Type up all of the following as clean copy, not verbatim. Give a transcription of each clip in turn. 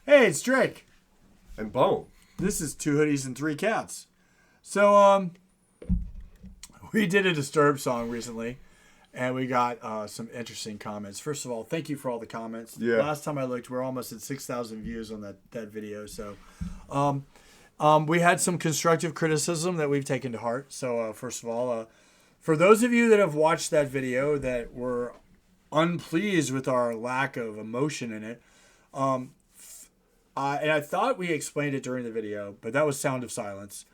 Hey, it's Drake. And Bone. This is Two Hoodies and Three Cats. So, we did a Disturbed song recently, and we got some interesting comments. First of all, thank you for all the comments. Yeah. Last time I looked, we're almost at 6,000 views on that video. So, we had some constructive criticism that we've taken to heart. So, first of all, for those of you that have watched that video that were unpleased with our lack of emotion in it, and I thought we explained it during the video, but that was Sound of Silence.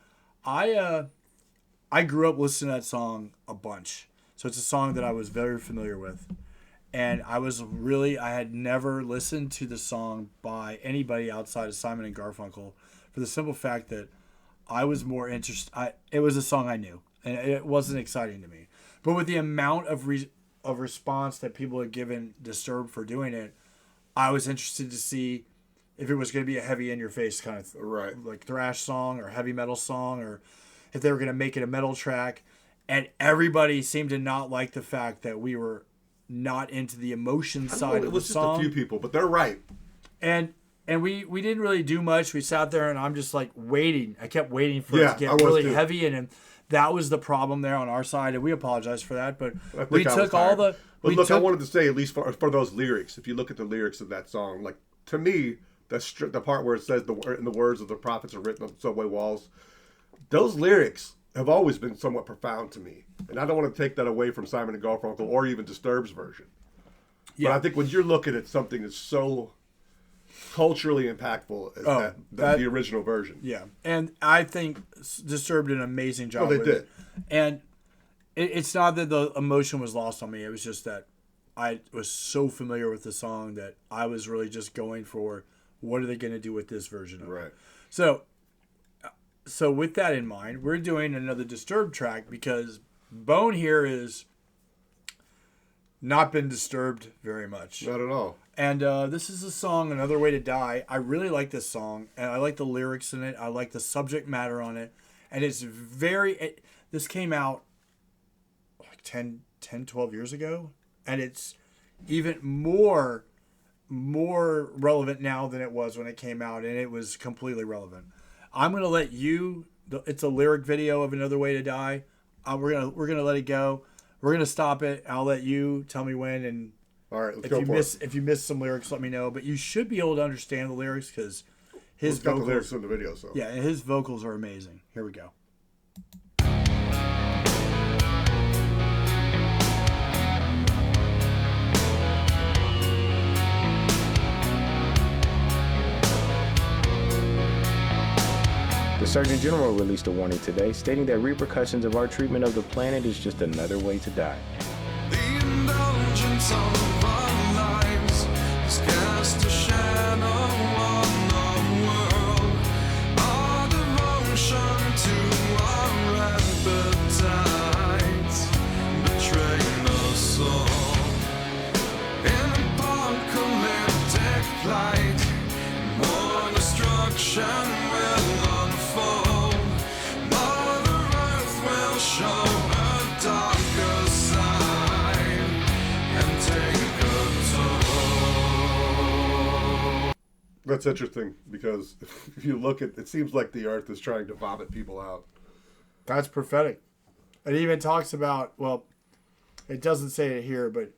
I grew up listening to that song a bunch. So it's a song that I was very familiar with. And I had never listened to the song by anybody outside of Simon and Garfunkel for the simple fact that I was more interested. It was a song I knew, and it wasn't exciting to me. But with the amount of response that people had given Disturbed for doing it, I was interested to see if it was going to be a heavy in-your-face kind of like thrash song or heavy metal song, or if they were going to make it a metal track. And everybody seemed to not like the fact that we were not into the emotion side of the song. It was just a few people, but they're right. And we didn't really do much. We sat there, and I'm just like waiting. I kept waiting for it to get really heavy, and that was the problem there on our side, and we apologize for that. But we took all the... But look, I wanted to say, at least for those lyrics, if you look at the lyrics of that song, like, to me, the part where it says in the words of the prophets are written on subway walls, those lyrics have always been somewhat profound to me. And I don't want to take that away from Simon and Garfunkel or even Disturbed's version. Yeah. But I think when you're looking at something that's so culturally impactful as the original version. Yeah. And I think Disturbed did an amazing job with it. And it's not that the emotion was lost on me. It was just that I was so familiar with the song that I was really just going for, what are they going to do with this version of it? Right. So with that in mind, we're doing another Disturbed track because Bone here is not been disturbed very much. Not at all. And this is a song, Another Way to Die. I really like this song, and I like the lyrics in it. I like the subject matter on it. And it's this came out like 10, 12 years ago, and it's even more relevant now than it was when it came out, and it was completely relevant. I'm gonna let you. It's a lyric video of Another Way to Die. We're gonna let it go. We're gonna stop it. I'll let you tell me when. And all right, let's go for it. If you miss some lyrics, let me know. But you should be able to understand the lyrics because his vocals. Got the lyrics in the video, so yeah, his vocals are amazing. Here we go. The Surgeon General released a warning today, stating that repercussions of our treatment of the planet is just another way to die. The indulgence of our lives is cast a shadow on the world. Our devotion to our appetites betraying us all. In apocalyptic light, more destruction will unfold. Mother Earth will show her darker side and take a toll. That's interesting because if you look at it, seems like the Earth is trying to vomit people out. That's prophetic. It even talks about, well, it doesn't say it here, but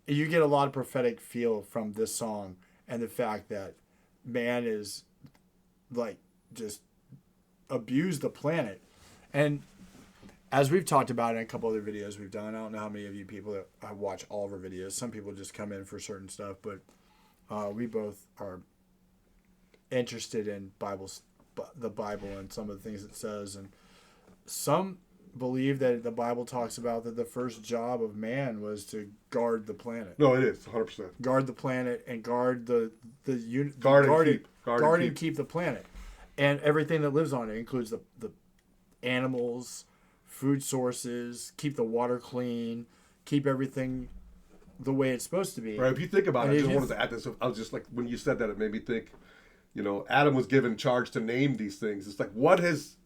you get a lot of prophetic feel from this song and the fact that man is like just abused the planet. And as we've talked about in a couple other videos we've done, I don't know how many of you people that watch all of our videos. Some people just come in for certain stuff, but we both are interested in the Bible and some of the things it says. And some believe that the Bible talks about that the first job of man was to guard the planet. No, it is 100%. Guard the planet and guard and keep the planet, and everything that lives on it includes the animals, food sources, keep the water clean, keep everything the way it's supposed to be. Right. If you think about it, I just wanted to add this. I was just like, when you said that, it made me think. Adam was given charge to name these things. It's like, what has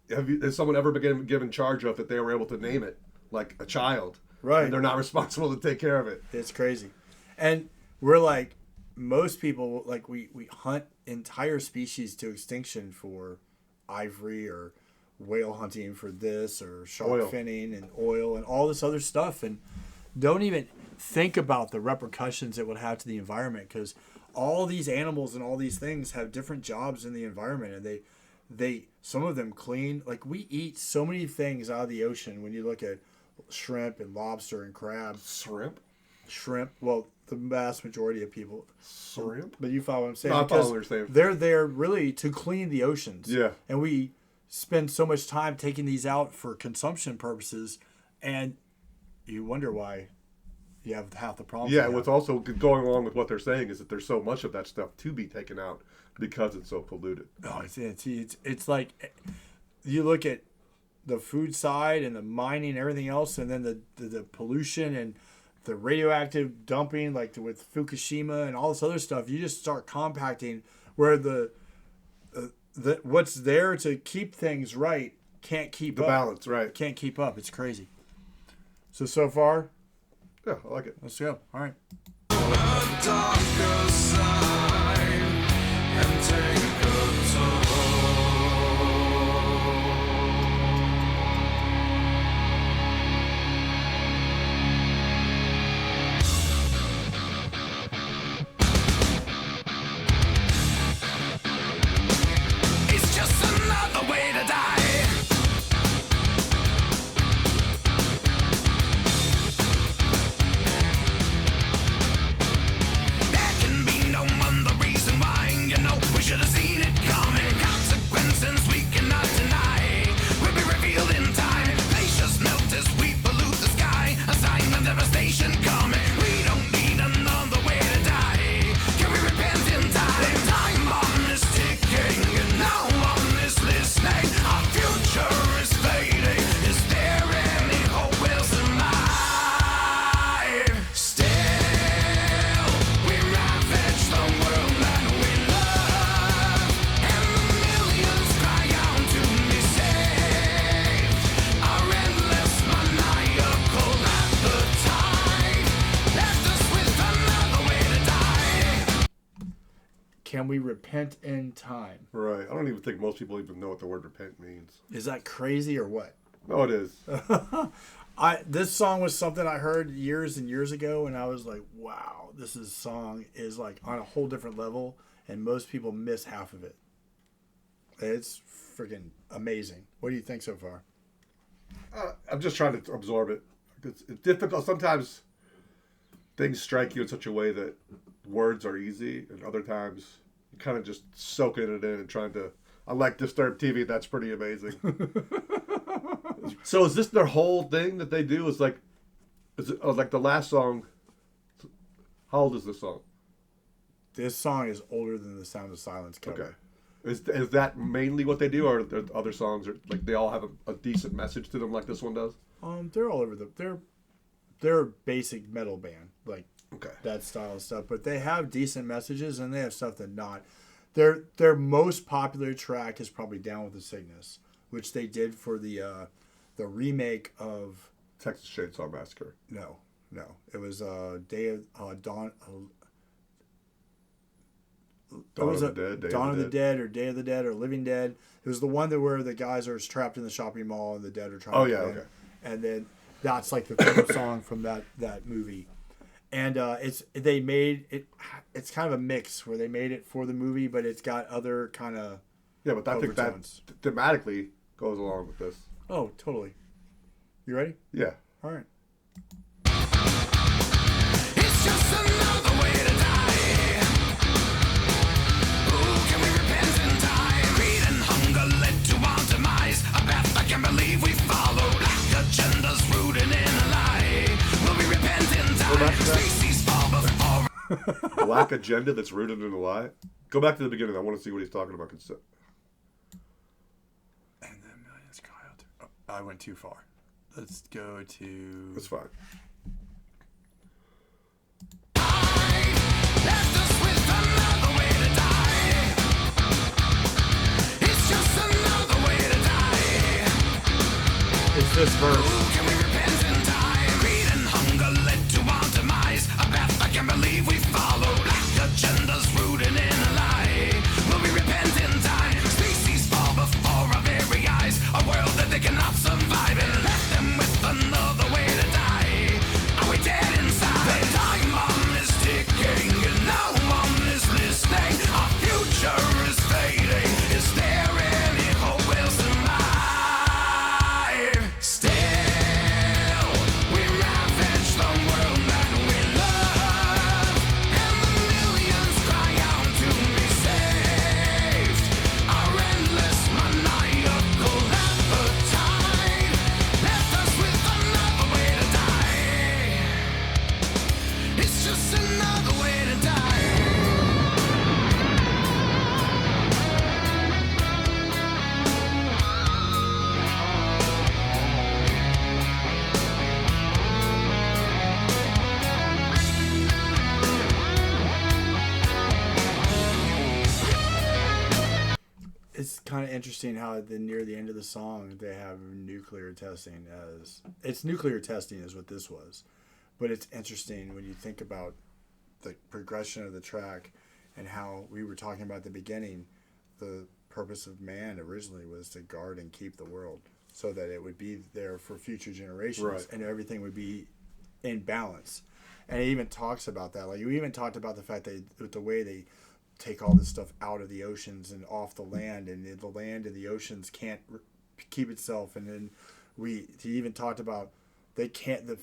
someone ever been given charge of that they were able to name it, like a child? Right. And they're not responsible to take care of it. It's crazy. And we're like, most people, like, we hunt entire species to extinction for ivory or whale hunting for this or shark Oil. finning and oil and all this other stuff, and don't even think about the repercussions it would have to the environment, because all these animals and all these things have different jobs in the environment, and they some of them clean. Like, we eat so many things out of the ocean. When you look at shrimp and lobster and crab, shrimp, well, the vast majority of people, Shrimp? but you follow what I'm saying. No, I follow Because what you're saying. they're there really to clean the oceans. Yeah. And we spend so much time taking these out for consumption purposes, and you wonder why you have half the problems. Yeah, we what's have. also going along with what they're saying is that there's so much of that stuff to be taken out because it's so polluted. Oh, it's like you look at the food side and the mining and everything else, and then the pollution and the radioactive dumping, like with Fukushima and all this other stuff. You just start compacting where the what's there to keep things right can't keep The up. balance, right? Can't keep up. It's crazy. So far, Yeah, I like it. let's go. All right. A darker side and take a toll. It's just another way to die. There can be no other reason why, you know, we should have seen it coming. Consequences we cannot deny will be revealed in time. Glaciers melt as we pollute the sky, a sign of devastation coming. We don't need another way to die. Can we repent in time? Time bomb is ticking and no one is listening. Our future is fading. Is there any hope we'll survive? Still, we ravage the world that we love, and the millions cry out to be saved. Our endless maniacal appetite left us with another way to die. Can we repent in time? Right. I don't even think most people even know what the word repent means. Is that crazy or what? No, it is. This song was something I heard years and years ago, and I was like, wow, song is like on a whole different level, and most people miss half of it. It's freaking amazing. What do you think so far? I'm just trying to absorb it. It's difficult. Sometimes things strike you in such a way that words are easy, and other times you kind of just soaking it in and trying to. Unlike Disturbed TV, that's pretty amazing. So is this their whole thing that they do? Is it like the last song? How old is this song? This song is older than the Sound of Silence cover. Okay. Is that mainly what they do, or are there other songs, or like they all have a decent message to them, like this one does? They're all over they're a basic metal band, like Okay. that style of stuff, but they have decent messages, and they have stuff that not. Their most popular track is probably "Down with the Sickness," which they did for the remake of Texas Chainsaw Massacre. no, it was Day of Dawn. Dawn was of the Dead, Day of Dawn the of the Dead, or Day of the Dead, or Living Dead. It was the one that where the guys are trapped in the shopping mall and the dead are trying Oh, to yeah, get in. okay. And then that's like the theme song from that movie. And they made it. It's kind of a mix where they made it for the movie, but it's got other kind of. Yeah, but I think that Overtones. thematically goes along with this. Oh, totally. You ready? Yeah. All right. It's just another way to die. Ooh, can we repent in time? Greed and hunger led to our demise. A path I can't believe we followed. Black agendas rooted in a lie. Will we repent in time? Species fall before. Black agenda that's rooted in a lie. Go back to the beginning. I want to see what he's talking about. And then millions cry out. Oh, I went too far. Let's go to. That's fine. Left us with another way to die. It's just another way to die. It's this verse. Can we repent in time? Greed and hunger led to our demise. A path I can't believe we followed. Black agenda it's kind of interesting how near the end of the song they have nuclear testing as it's nuclear testing is what this was, but it's interesting when you think about the progression of the track and how we were talking about at the beginning. The purpose of man originally was to guard and keep the world so that it would be there for future generations, Right. and everything would be in balance. And it even talks about that. Like, you even talked about the fact that with the way they take all this stuff out of the oceans and off the land, and the land and the oceans can't keep itself. And then he even talked about the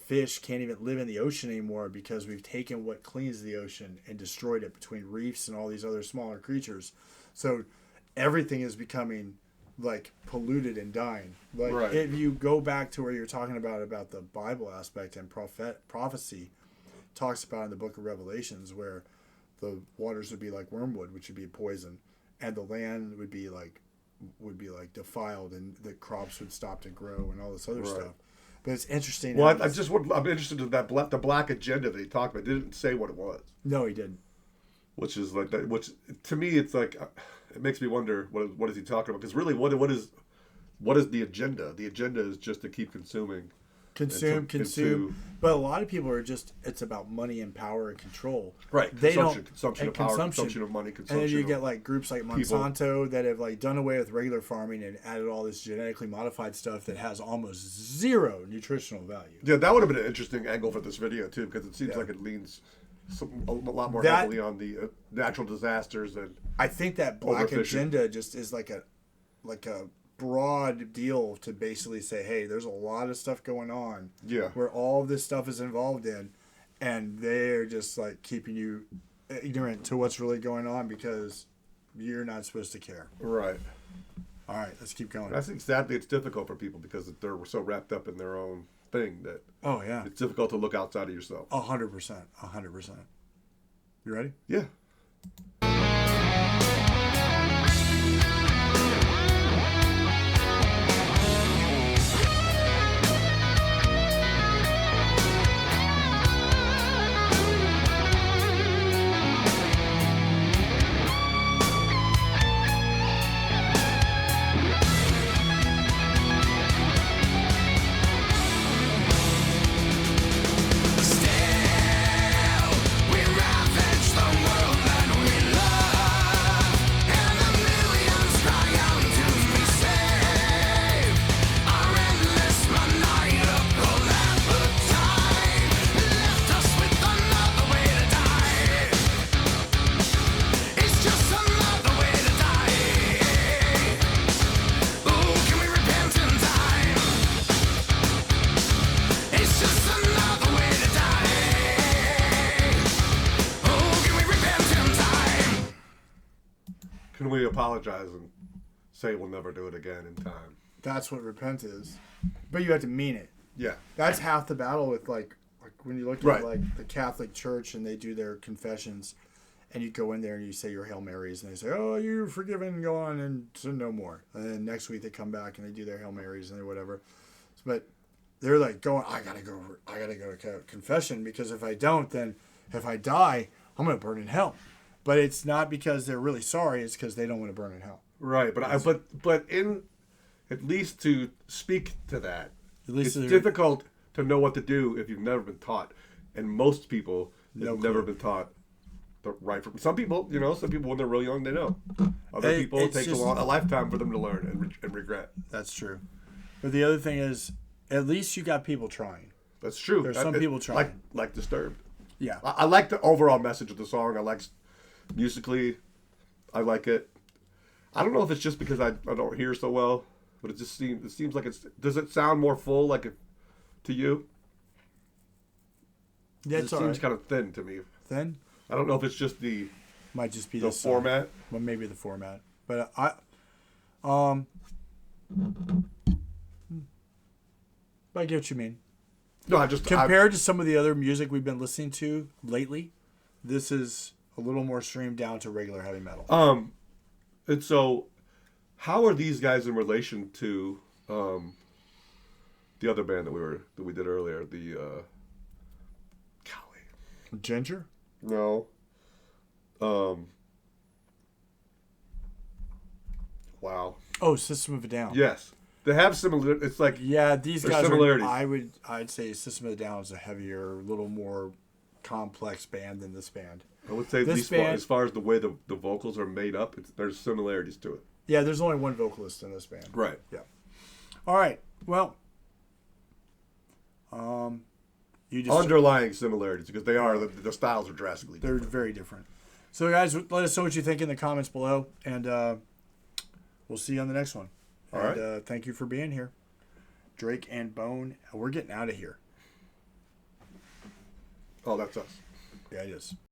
fish can't even live in the ocean anymore because we've taken what cleans the ocean and destroyed it between reefs and all these other smaller creatures. So everything is becoming like polluted and dying. Like, Right. if you go back to where you're talking about the Bible aspect and prophecy, talks about in the book of Revelations where the waters would be like wormwood, which would be poison, and the land would be like defiled, and the crops would stop to grow and all this other Right. stuff. But it's interesting. Well, how I'm interested in the black agenda that he talked about. It didn't say what it was, no, he didn't. which is like that. Which to me, it's like it makes me wonder what is he talking about? Because really, what is the agenda? The agenda is just to keep consuming. Consume. into- But a lot of people are it's about money and power and control. Right. They Consumption and of power, consumption of money, And then consumption you of get like groups like people. Monsanto that have like done away with regular farming and added all this genetically modified stuff that has almost zero nutritional value. Yeah, that would have been an interesting angle for this video too, because it seems Yeah. like it leans a lot more That- heavily on the natural disasters and I think that black Overfishing. agenda just is like a broad deal to basically say, hey, there's a lot of stuff going on Yeah. where all of this stuff is involved in, and they're just like keeping you ignorant to what's really going on because you're not supposed to care. right. All right, let's keep going. I think sadly it's difficult for people because they're so wrapped up in their own thing that Oh yeah, it's difficult to look outside of yourself. 100%, 100%. You ready? Yeah. Still, we ravage the world that we love, and the millions cry out to be saved. Our endless maniacal appetite left us with another way to die. It's just another way to die. Oh, can we repent in time? It's just another way to die. Oh, can we repent in time? Can we apologize and say we'll never do it again in time? That's what repent is, but you have to mean it. Yeah. That's half the battle with like when you look at Right. like the Catholic Church and they do their confessions, and you go in there and you say your Hail Marys and they say, "Oh, you're forgiven, go on and sin no more." And then next week they come back and they do their Hail Marys and they whatever, but they're like going, I gotta go to confession because if I don't, then if I die, I'm gonna burn in hell. But it's not because they're really sorry; it's because they don't want to burn in hell. Right, but in at least to speak to that, At least it's they're- difficult to know what to do if you've never been taught, and most people No have never clue. been taught the right from. Some people when they're real young they know. Other people it It's takes just- a lifetime for them to learn and regret. That's true. But the other thing is, at least you got people trying. That's true. There's some people trying. like Disturbed. Yeah. I like the overall message of the song. I like musically, I like it. I don't know if it's just because I don't hear so well, but it seems like it's. Does it sound more full to you? Yeah, It it's all seems right. kind of thin to me. Then I don't know if it's just the might just be the the song. format. Well, maybe the format. But I get what you mean. No, I just Compared to some of the other music we've been listening to lately, this is a little more streamed down to regular heavy metal. And so, how are these guys in relation to the other band that we did earlier? The golly, Ginger? no. Wow, Wow. Oh, System of a Down. Yes, they have similar. It's like Yeah, these There's guys similarities. I'd say System of a Down is a heavier, a little more complex band than this band. I would say at This least band- as far as the way the vocals are made up, there's similarities to it. Yeah, there's only one vocalist in this band. Right. Yeah. All right. Well, you just Underlying similarities because they are the styles are drastically they're different. very different. So guys, let us know what you think in the comments below, and we'll see you on the next one. All and, right. Thank you for being here, Drake and Bone. We're getting out of here. Oh, that's us. Yeah, it is.